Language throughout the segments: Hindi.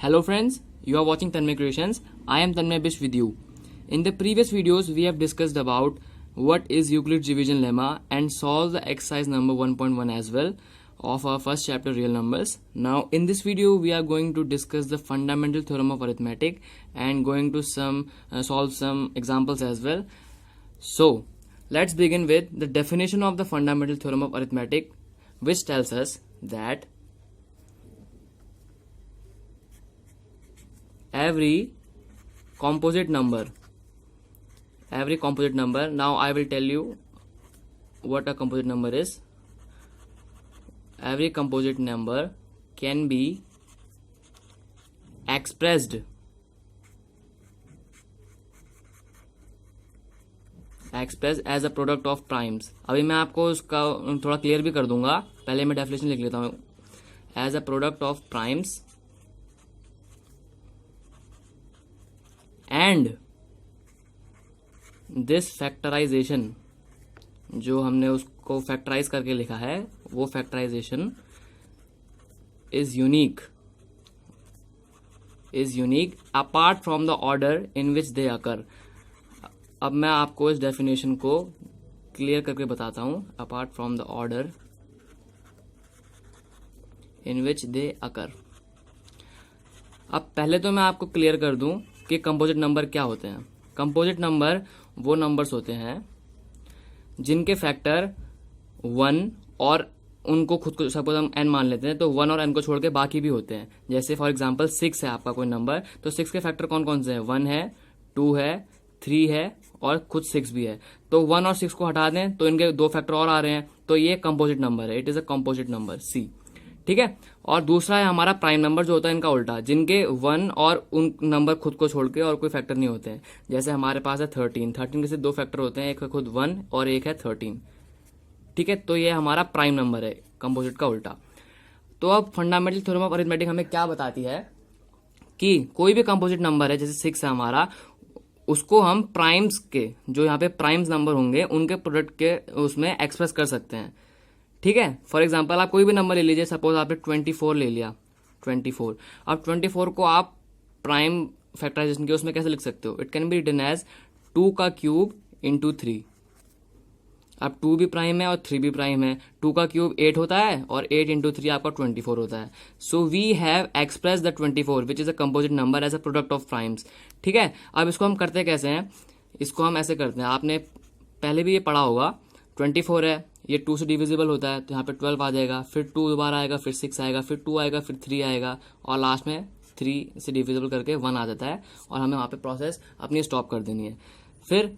Hello friends, you are watching Tanmay Creations. I am Tanmay Bish with you. In the previous videos, we have discussed about what is Euclid's division lemma and solve the exercise number 1.1 as well of our first chapter real numbers. Now in this video, we are going to discuss the fundamental theorem of arithmetic and going to solve some examples as well. So let's begin with the definition of the fundamental theorem of arithmetic, which tells us that every composite number, now I will tell you what a composite number is. Every composite number can be expressed as a product of primes. अभी मैं आपको उसका थोड़ा क्लियर भी कर दूंगा, पहले मैं डेफिनेशन लिख लेता हूँ. As a product of primes and this factorization, जो हमने उसको फैक्टराइज करके लिखा है, वो factorization is unique apart from the order in which they occur. अब मैं आपको इस डेफिनेशन को क्लियर करके बताता हूं. Apart from the order in which they occur. अब पहले तो मैं आपको क्लियर कर दूं कि कंपोजिट नंबर क्या होते हैं. कंपोजिट नंबर वो नंबर्स होते हैं जिनके फैक्टर 1 और उनको खुद को, सपोज हम n मान लेते हैं, तो 1 और n को छोड़ के बाकी भी होते हैं. जैसे फॉर एग्जांपल 6 है आपका कोई नंबर, तो 6 के फैक्टर कौन कौन से हैं? 1 है, 2 है, 3 है और खुद 6 भी है. तो 1 और 6 को हटा दें तो इनके 2 फैक्टर और आ रहे हैं, तो ये कंपोजिट नंबर है. It is a composite number C. ठीक है. और दूसरा है हमारा प्राइम नंबर, जो होता है इनका उल्टा, जिनके 1 और उन नंबर खुद को छोड़ के और कोई फैक्टर नहीं होते हैं. जैसे हमारे पास है 13 के से 2 फैक्टर होते हैं, एक है खुद 1 और एक है 13. ठीक है. तो ये हमारा प्राइम नंबर है, कंपोजिट का उल्टा. तो अब फंडामेंटल थ्योरम ऑफ अरिथमेटिक हमें क्या बताती है कि कोई भी कंपोजिट नंबर है, जैसे 6 है हमारा, उसको हम प्राइम्स के, जो यहाँ पे प्राइम्स नंबर होंगे, उनके प्रोडक्ट के उसमें एक्सप्रेस कर सकते हैं. ठीक है. फॉर एग्जाम्पल आप कोई भी नंबर ले लीजिए, सपोज आपने 24 ले लिया. 24, अब 24 को आप प्राइम फैक्टराइजेशन के उसमें कैसे लिख सकते हो? It can be written as 2 का क्यूब इंटू 3. अब 2 भी प्राइम है और 3 भी प्राइम है. 2 का क्यूब 8 होता है और 8 इंटू 3 आपका 24 होता है. So we have express the 24 which is a composite number as a product of primes. ठीक है. अब इसको हम करते कैसे हैं? इसको हम ऐसे करते हैं, आपने पहले भी ये पढ़ा होगा. 24 है, ये 2 से डिविजिबल होता है, तो यहाँ पे 12 आ जाएगा, फिर 2 दोबारा आएगा, फिर 6 आएगा, फिर 2 आएगा, फिर 3 आएगा और लास्ट में 3 से डिविजिबल करके 1 आ जाता है और हमें वहाँ पे प्रोसेस अपनी स्टॉप कर देनी है. फिर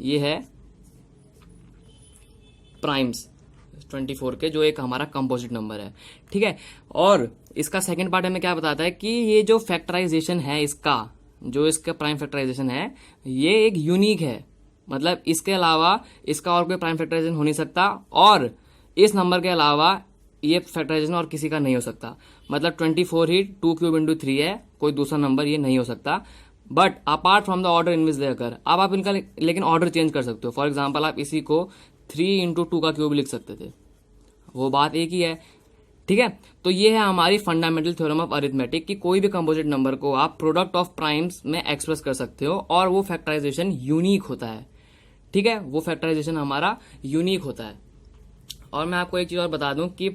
ये है प्राइम्स 24 के, जो एक हमारा कंपोजिट नंबर है. ठीक है. और इसका सेकंड पार्ट हमें क्या बताता है कि ये जो फैक्टराइजेशन है, इसका प्राइम फैक्टराइजेशन है, ये एक यूनिक है. मतलब इसके अलावा इसका और कोई प्राइम फैक्टराइजेशन हो नहीं सकता, और इस नंबर के अलावा ये फैक्टराइजेशन और किसी का नहीं हो सकता. मतलब 24 ही 2 क्यूब इंटू 3 है, कोई दूसरा नंबर ये नहीं हो सकता. But apart from the order in which they occur. अब आप इनका लेकिन ऑर्डर चेंज कर सकते हो. फॉर एग्जाम्पल आप इसी को 3 इंटू 2 का क्यूब लिख सकते थे, वो बात एक ही है. ठीक है. तो ये है हमारी फंडामेंटल थ्योरम ऑफ अरिथमेटिक कि कोई भी कंपोजिट नंबर को आप प्रोडक्ट ऑफ प्राइम्स में एक्सप्रेस कर सकते हो और वो फैक्टराइजेशन यूनिक होता है. ठीक है. वो फैक्टराइजेशन हमारा यूनिक होता है. और मैं आपको एक चीज और बता दूं कि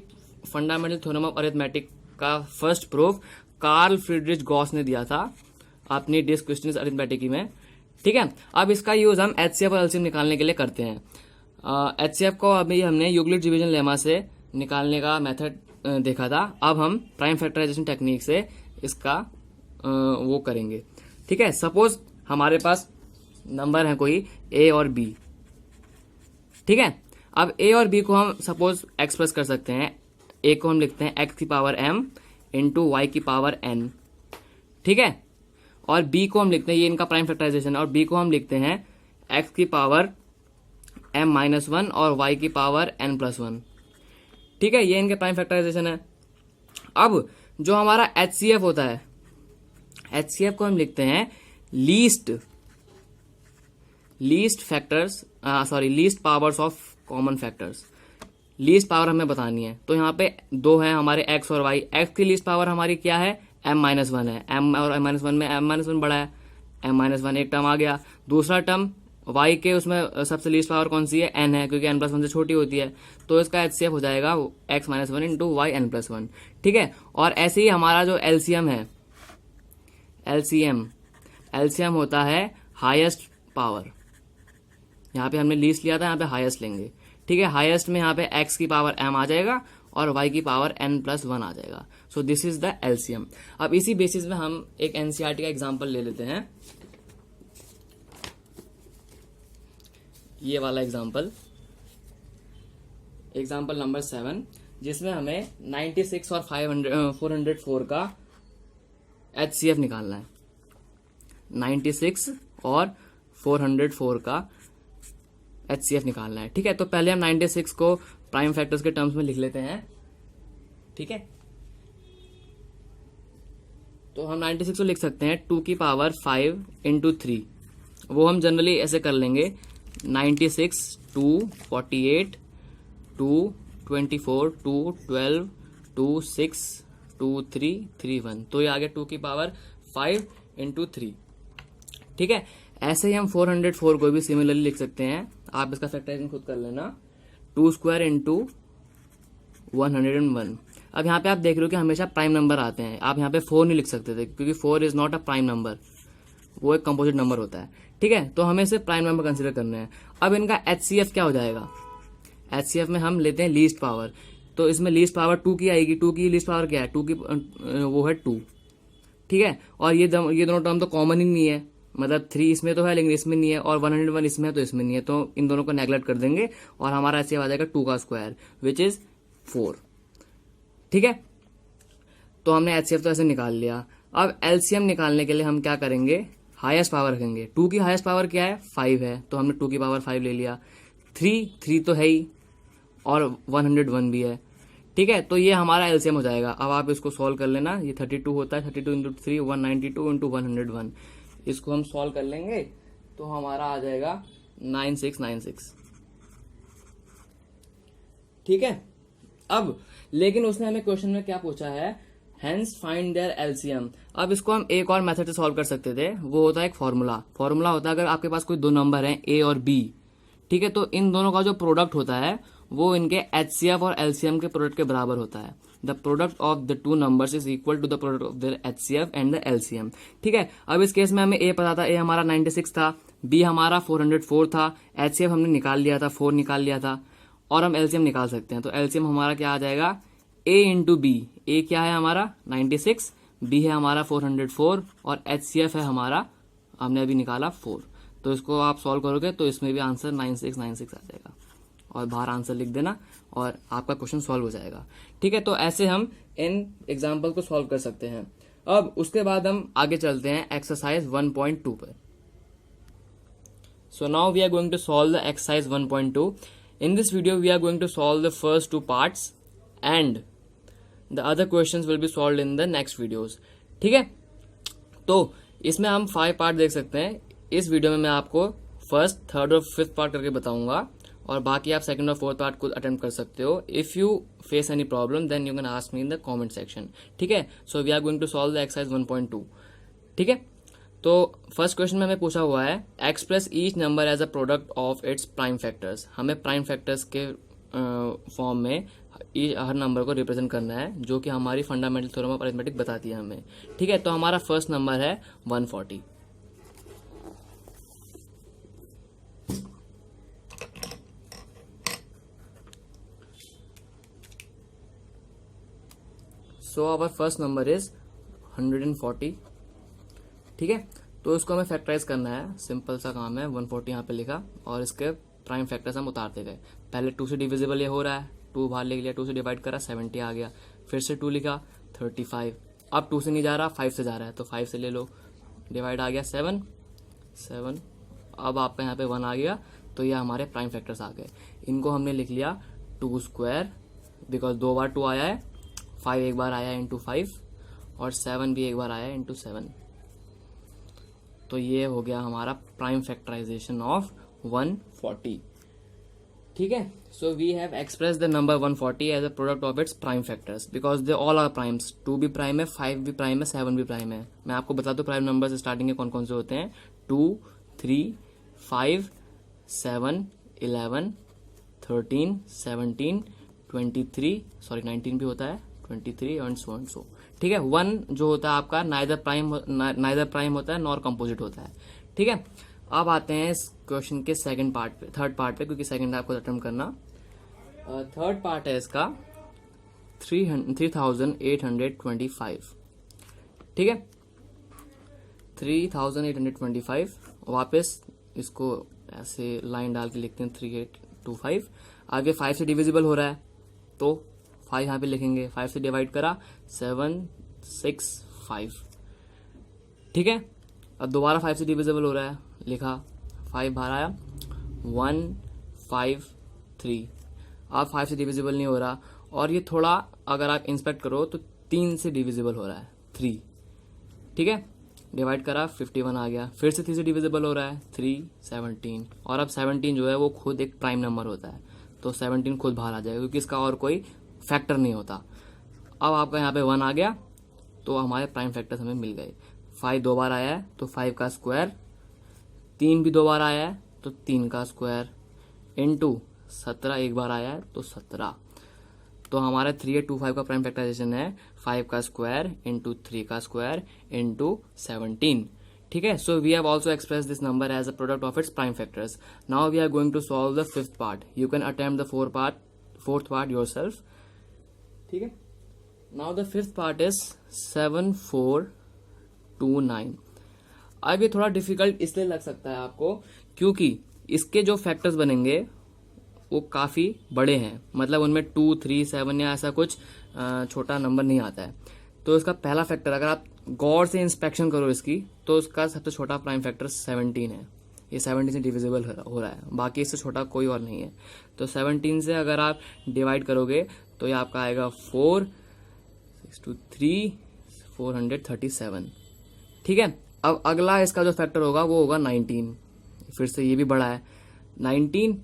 फंडामेंटल थ्योरम ऑफ अरिथमेटिक का फर्स्ट प्रूफ कार्ल फ्रीडरिच गॉस ने दिया था अपनी डिस्क क्वेश्चन अरिथमेटिक में. ठीक है. अब इसका यूज हम एचसीएफ और एलसीएम निकालने के लिए करते हैं. एचसीएफ को अभी हमने यूक्लिड डिवीजन लेमा से निकालने का मेथड देखा था. अब हम प्राइम फैक्टराइजेशन टेक्निक से इसका वो करेंगे. ठीक है. सपोज हमारे पास नंबर है कोई A और B. ठीक है. अब A और B को हम सपोज एक्सप्रेस कर सकते हैं. A को हम लिखते हैं x की पावर m इंटू y की पावर n. ठीक है. और B को हम लिखते हैं, ये इनका प्राइम फैक्टराइजेशन है, और B को हम लिखते हैं x की पावर m-1 और y की पावर n+1. ठीक है. ये इनके प्राइम फैक्टराइजेशन है. अब जो हमारा HCF होता है, HCF को हम लिखते हैं least powers of common factors. Least power हमें बतानी है, तो यहाँ पे 2 है हमारे x और y. x की लीस्ट पावर हमारी क्या है? m-1 है, m और m-1 में m-1 बड़ा है, m-1 एक टर्म आ गया। दूसरा टर्म y के उसमें सबसे लीस्ट पावर कौन सी है, n है, क्योंकि n+1 से छोटी होती है, तो इसका HCF हो जाएगा x-1 इंटू y n+1। ठीक है, और ऐसे ही हमारा जो LCM है, LCM होता है हाईएस्ट पावर। यहाँ पे हमने लीस्ट लिया था, यहाँ पे हाईएस्ट लेंगे। ठीक है, हाईएस्ट में यहाँ पे x की पावर m आ जाएगा और y की पावर n+1 आ जाएगा। So this is the LCM। अब इसी बेसिस में हम एक NCERT का एग्जांपल ले लेते हैं, ये वाला एग्जांपल नंबर 7, जिसमें हमें 96 और 404 का HCF निकालना है। 96 और 404 का HCF निकालना है। ठीक है, तो पहले हम 96 को प्राइम फैक्टर्स के टर्म्स में लिख लेते हैं। ठीक है, तो हम 96 को लिख सकते हैं 2 की पावर 5 इंटू 3। वो हम जनरली ऐसे कर लेंगे, 96 2 48 2 24 2 12 2 6 2 3 3 1, तो ये आ गया 2 की पावर 5 इंटू 3। ठीक है, ऐसे ही हम 404 को भी सिमिलरली लिख सकते हैं। आप इसका फैक्टराइजेशन खुद कर लेना, 2 स्क्वायर इंटू 101। अब यहाँ पे आप देख रहे हो कि हमेशा प्राइम नंबर आते हैं, आप यहाँ पे 4 नहीं लिख सकते थे, क्योंकि 4 is not a prime number, वो एक कंपोजिट नंबर होता है। ठीक है, तो हमें इसे प्राइम नंबर कंसीडर करना है। अब इनका HCF क्या हो जाएगा, HCF में हम लेते हैं लीस्ट पावर, तो इसमें लीस्ट पावर 2 की आएगी। 2 की लीस्ट पावर क्या है, 2 की वो है 2। ठीक है, और ये दोनों टर्म तो कॉमन ही नहीं है, मतलब 3 इसमें तो है लेकिन इसमें नहीं है, और 101 इसमें है तो इसमें नहीं है, तो इन दोनों को नेगलेक्ट कर देंगे और हमारा HCF आ जाएगा 2 का स्क्वायर विच इज 4। ठीक है, तो हमने HCF तो ऐसे निकाल लिया। अब LCM निकालने के लिए हम क्या करेंगे, हाईएस्ट पावर रखेंगे। 2 की हाईएस्ट पावर क्या है, 5 है, तो हमने 2 की पावर 5 ले लिया। 3 तो है ही, और 101 भी है। ठीक है, तो ये हमारा LCM हो जाएगा। अब आप इसको सॉल्व कर लेना, ये 32 होता है, 32 इंटू 3 192 इंटू 101। इसको हम सॉल्व कर लेंगे तो हमारा आ जाएगा 9696। ठीक है, अब लेकिन उसने हमें क्वेश्चन में क्या पूछा है, हेंस फाइंड देयर LCM। अब इसको हम एक और मेथड से सॉल्व कर सकते थे, वो होता है एक फॉर्मूला होता है, अगर आपके पास कोई दो नंबर हैं A और B, ठीक है, तो इन दोनों का जो प्रोडक्ट होता है वो इनके HCF और LCM के प्रोडक्ट के बराबर होता है। The product of the two numbers is equal to the product of their HCF and the LCM। ठीक है, अब इस केस में हमें A पता था, A हमारा 96 था, B हमारा 404 था, HCF हमने निकाल लिया था, 4 निकाल लिया था, और हम LCM निकाल सकते हैं। तो LCM हमारा क्या आ जाएगा, A इंटू B। A क्या है हमारा 96, B है हमारा 404 और HCF है हमारा, हमने अभी निकाला 4। तो इसको आप सॉल्व करोगे तो इसमें भी आंसर 9696 आ जाएगा, और बाहर आंसर लिख देना और आपका क्वेश्चन सॉल्व हो जाएगा। ठीक है, तो ऐसे हम इन एग्जाम्पल को सॉल्व कर सकते हैं। अब उसके बाद हम आगे चलते हैं एक्सरसाइज 1.2 पर। So now we are going to solve the exercise 1.2। In this video, we are going to solve the first two parts and the other questions will be solved in the next videos. ठीक है, तो इसमें हम 5 पार्ट देख सकते हैं। इस वीडियो में मैं आपको फर्स्ट, थर्ड और फिफ्थ पार्ट करके बताऊंगा, और बाकी आप सेकंड और फोर्थ पार्ट को अटेम्प्ट कर सकते हो। If you face any problem then you can ask me in the comment section. ठीक है, so we are going to solve the exercise 1.2। ठीक है, तो फर्स्ट क्वेश्चन में हमें पूछा हुआ है express each number as a product of its prime factors. हमें प्राइम फैक्टर्स के फॉर्म में हर नंबर को रिप्रेजेंट करना है, जो कि हमारी फंडामेंटल थ्योरम ऑफ अरिथमेटिक बताती है हमें। ठीक है, तो हमारा फर्स्ट नंबर है 140। So our first number is 140। ठीक है, तो इसको हमें फैक्टराइज करना है, सिंपल सा काम है। 140 यहाँ पे लिखा और इसके प्राइम फैक्टर्स हम उतारते गए। पहले 2 से डिविजिबल ये हो रहा है, 2 बाहर ले लिया, 2 से डिवाइड करा 70 आ गया, फिर से 2 लिखा 35। अब 2 से नहीं जा रहा, 5 से जा रहा है, तो 5 से ले लो, डिवाइड आ गया 7। अब आपका यहाँ पे 1 आ गया, तो ये हमारे प्राइम फैक्टर्स आ गए। इनको हमने लिख लिया 2 स्क्वायर, बिकॉज 2 बार 2 आया है, 5 एक बार आया इंटू 5, और 7 भी एक बार आया इंटू 7। तो ये हो गया हमारा प्राइम फैक्टराइजेशन ऑफ 140। ठीक है, so we have express the number 140 as a product of its prime factors because they all are primes. 2 भी प्राइम है, 5 भी प्राइम है, 7 भी प्राइम है। मैं आपको बता दूं प्राइम नंबर स्टार्टिंग के कौन कौन से होते हैं। 2, 3, 5, 7, 11, 13, 17, 23, सॉरी 19 भी होता है, 23 एंड सो एंड सो। ठीक है, 1 जो होता है आपका नाइदर प्राइम होता है नॉर कंपोजिट होता है। ठीक है, अब आते हैं इस क्वेश्चन के थर्ड पार्ट पे, क्योंकि सेकंड आपको अटेम्प्ट करना। थर्ड पार्ट है इसका 3825। ठीक है, 3825। वापस इसको ऐसे लाइन डाल के लिखते हैं 3825। अब ये 5 से डिविजिबल हो रहा है तो 5 यहां पे लिखेंगे। 5 से डिवाइड करा 765। ठीक है, अब दोबारा 5 से डिविजिबल हो रहा है, लिखा 5 बाहर आया 153। अब 5 से डिविजिबल नहीं हो रहा, और ये थोड़ा अगर आप इंस्पेक्ट करो तो 3 से डिविजिबल हो रहा है 3। ठीक है, डिवाइड करा 51 आ गया, फिर से 3 से डिविजिबल हो रहा है 3, 17। और अब 17 जो है वो खुद एक प्राइम नंबर होता है, तो 17 खुद बाहर आ जाएगा क्योंकि इसका और कोई फैक्टर नहीं होता। अब आपका यहाँ पे 1 आ गया तो हमारे प्राइम फैक्टर्स हमें मिल गए। 5 दो बार आया है तो 5 का स्क्वायर, 3 भी दो बार आया है तो 3 का स्क्वायर, इनटू 17 एक बार आया है तो 17। तो हमारा 3825 का प्राइम फैक्टराइजेशन है 5 का स्क्वायर इंटू 3 का स्क्वायर इंटू 17। ठीक है, so we have also express this number as a product of its prime factors. Now we are going to solve the fifth part. You can attempt the fourth part yourself. ठीक है, now the fifth part is 7429। अब ये थोड़ा डिफिकल्ट इसलिए लग सकता है आपको क्योंकि इसके जो फैक्टर्स बनेंगे वो काफी बड़े हैं, मतलब उनमें 2, 3, 7 या ऐसा कुछ छोटा नंबर नहीं आता है। तो इसका पहला फैक्टर अगर आप गौर से इंस्पेक्शन करो इसकी, तो उसका सबसे छोटा प्राइम फैक्टर 17 है। ये 17 से डिविजिबल हो रहा है, बाकी इससे छोटा कोई और नहीं है। तो 17 से अगर आप डिवाइड करोगे तो ये आपका आएगा 4, 6 to 3, 437। ठीक है, अब अगला इसका जो फैक्टर होगा वो होगा 19। फिर से ये भी बड़ा है 19,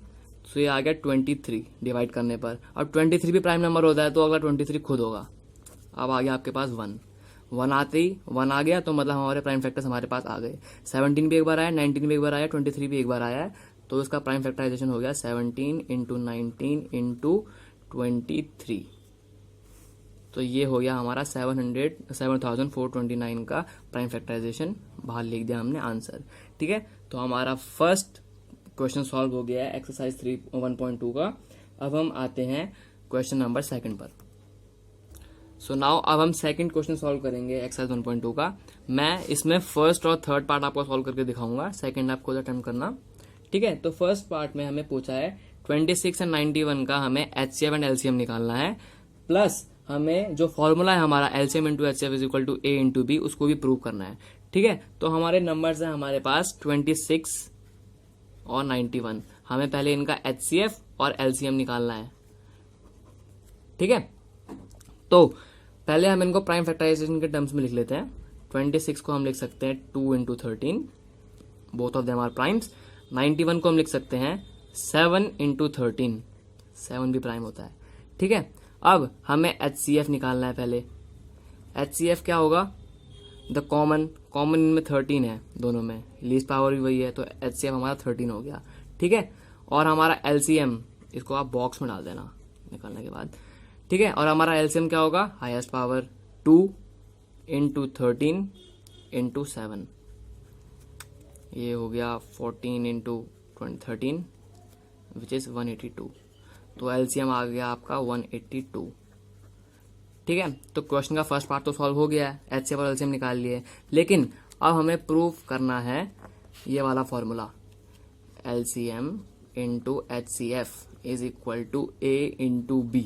तो ये आ गया 23 डिवाइड करने पर। अब 23 भी प्राइम नंबर होता है तो अगला 23 खुद होगा। अब आ गया आपके पास 1 आते ही 1 आ गया तो मतलब हमारे प्राइम फैक्टर्स हमारे पास आ गए। 17 भी एक बार आया, 19 भी एक बार आया, 23 भी एक बार आया है, तो इसका प्राइम फैक्टराइजेशन हो गया 17 इंटू 19 इंटू 23। तो ये हो गया हमारा 7429 का प्राइम फैक्टराइजेशन। बाहर लिख दिया हमने आंसर। ठीक है, तो हमारा फर्स्ट क्वेश्चन सॉल्व हो गया है एक्सरसाइज 1.2 का। अब हम आते हैं क्वेश्चन नंबर 2 पर। सो नाउ अब हम सेकंड क्वेश्चन सॉल्व करेंगे एक्सरसाइज 1.2 का। मैं इसमें फर्स्ट और थर्ड पार्ट आपको सॉल्व करके दिखाऊंगा, सेकंड आप खुद अटेम्प्ट करना। ठीक है, तो फर्स्ट पार्ट में हमें पूछा है 26 एंड 91 का हमें HCF एंड LCM निकालना है, प्लस हमें जो फॉर्मूला है हमारा LCM into HCF is equal to A into B, उसको भी प्रूव करना है। ठीक है, तो हमारे नंबर्स हैं हमारे पास 26 और 91। हमें पहले इनका HCF और LCM निकालना है। ठीक है, तो पहले हम इनको प्राइम फैक्टराइजेशन के टर्म्स में लिख लेते हैं। 26 को हम लिख सकते हैं 2 into 13, both of them are primes. 91 को हम लिख सकते हैं 7 इंटू 13, 7 भी प्राइम होता है। ठीक है, अब हमें HCF निकालना है पहले। HCF क्या होगा, द कॉमन इनमें 13 है दोनों में, लीस्ट पावर भी वही है, तो HCF हमारा 13 हो गया। ठीक है, और हमारा LCM इसको आप बॉक्स में डाल देना निकालने के बाद। ठीक है, और हमारा LCM क्या होगा, हाईएस्ट पावर 2 इंटू 13 इंटू 7, ये हो गया 14 इंटू 13 विच इज 182। तो LCM आ गया आपका 182। ठीक है, तो क्वेश्चन का फर्स्ट पार्ट तो सॉल्व हो गया है, HCF और LCM निकाल लिए, लेकिन अब हमें प्रूफ करना है ये वाला formula LCM into HCF is equal to A into B।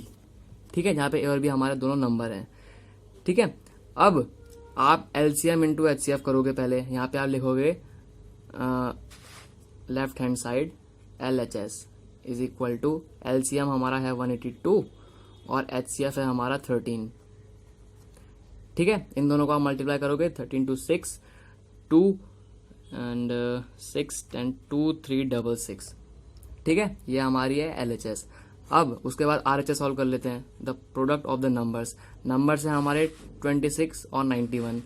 ठीक है, जहां पे A और B हमारे दोनों नंबर हैं। ठीक है, अब आप LCM इंटू HCF करोगे पहले, यहाँ पे आप लिखोगे left hand side LHS is equal to LCM हमारा है 182 और HCF है हमारा 13। ठीक है, इन दोनों को आप मल्टीप्लाई करोगे 13 टू 6 2 एंड 6 10 2 3 6 6। ठीक है, ये हमारी है LHS। अब उसके बाद RHS सॉल्व कर लेते हैं, the product of the numbers. Numbers है हमारे 26 और 91,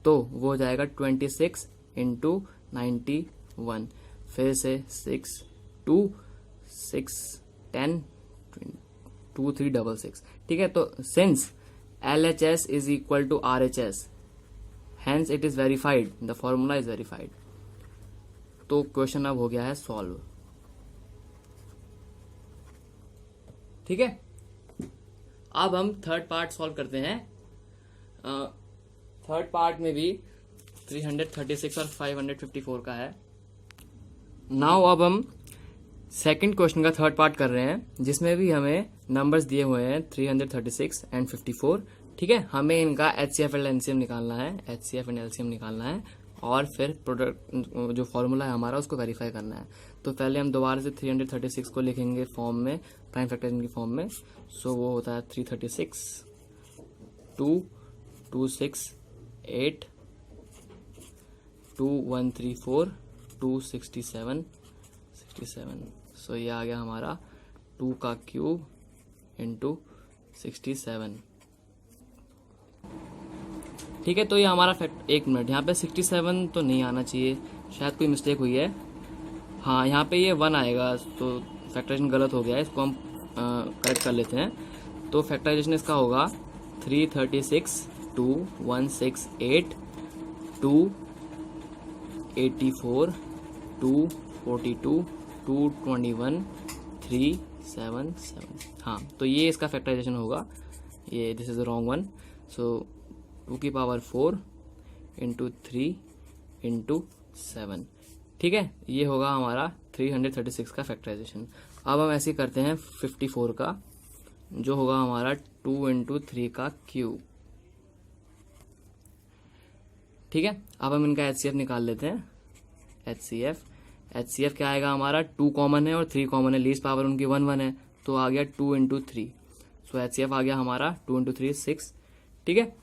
तो वो हो जाएगा 26 इंटू 91, फिर से 6 2 6 10 2 3 6 6। ठीक है, तो since LHS is equal to RHS, hence it is verified, the formula is verified. तो क्वेश्चन अब हो गया है सॉल्व। ठीक है, अब हम थर्ड पार्ट सॉल्व करते हैं। थर्ड पार्ट में भी 336 और 554 का है। नाउ अब हम सेकंड क्वेश्चन का थर्ड पार्ट कर रहे हैं, जिसमें भी हमें नंबर्स दिए हुए हैं 336 एंड 54। ठीक है, हमें इनका HCF एंड LCM निकालना है, HCF एंड LCM निकालना है, और फिर प्रोडक्ट जो फॉर्मूला है हमारा उसको वेरीफाई करना है। तो पहले हम दोबारा से 336 को लिखेंगे फॉर्म में, प्राइम फैक्टराइजेशन की फॉर्म में। सो वो होता है 336 2 2 6 8 2 1 3 4 2 67 67। सो ये आ गया हमारा 2 का क्यूब इंटू 67। ठीक है, तो ये हमारा फैक्ट, एक मिनट, यहाँ पे 67 तो नहीं आना चाहिए, शायद कोई मिस्टेक हुई है। हाँ, यहाँ पे ये 1 आएगा, तो फैक्टराइजेशन गलत हो गया है, इसको हम करेक्ट कर लेते हैं। तो फैक्टराइजेशन इसका होगा 336 2 168 2 84 2 42 2 21 3 7 7। हाँ, तो ये इसका फैक्टराइजेशन होगा। ये this is the wrong one. So 2 की पावर 4 इंटू 3 इंटू 7। ठीक है, ये होगा हमारा 336 का फैक्टराइजेशन। अब हम ऐसे करते हैं 54 का, जो होगा हमारा 2 इंटू 3 का क्यूब। ठीक है, अब हम इनका HCF निकाल लेते हैं। HCF क्या आएगा हमारा, 2 कॉमन है और 3 कॉमन है, लीस्ट पावर उनकी 1 1 है, तो आ गया 2 इंटू 3। सो HCF आ गया हमारा 2 इंटू 3 6। ठीक है,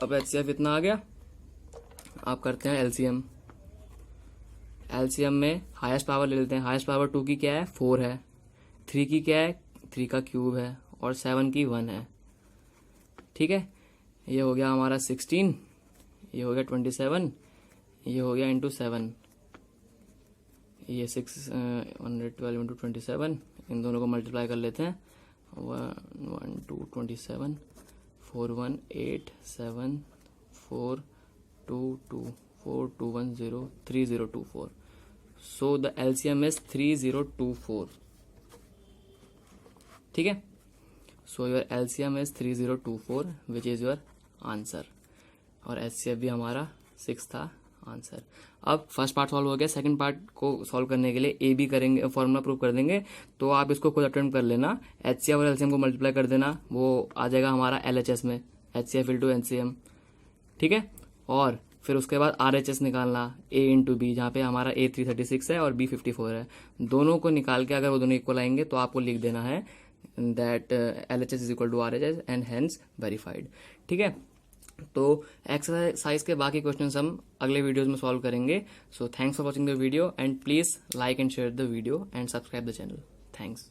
अब HCF इतना आ गया। आप करते हैं LCM। LCM में हाईएस्ट पावर ले लेते हैं। हाईएस्ट पावर 2 की क्या है, 4 है, 3 की क्या है, 3 का क्यूब है, और 7 की 1 है। ठीक है, ये हो गया हमारा 16, ये हो गया 27, ये हो गया इंटू 7, ये 112 इंटू 27, इन दोनों को मल्टीप्लाई कर लेते हैं। 1 2 27 4 1 8 7 4 2 2 4 2 1 0 3024। So the LCM is 3024. ठीक है, so your LCM is 3024 which is your answer, और HCF भी हमारा 6 था आंसर। अब फर्स्ट पार्ट सॉल्व हो गया। सेकंड पार्ट को सॉल्व करने के लिए AB करेंगे, फॉर्मूला प्रूव कर देंगे। तो आप इसको खुद अटेम्प्ट कर लेना, HCF और LCM को मल्टीप्लाई कर देना, वो आ जाएगा हमारा LHS में, HCF इंटू LCM। ठीक है, और फिर उसके बाद RHS निकालना, A इंटू B, जहाँ पे हमारा A 336 है और B 54 है। दोनों को निकाल के अगर वो दोनों इक्वल आएंगे तो आपको लिख देना है that LHS is equal to RHS and hence verified. ठीक है, तो एक्सरसाइज के बाकी क्वेश्चंस हम अगले वीडियोस में सॉल्व करेंगे। So thanks for watching the video and please like and share the video and subscribe the channel. Thanks.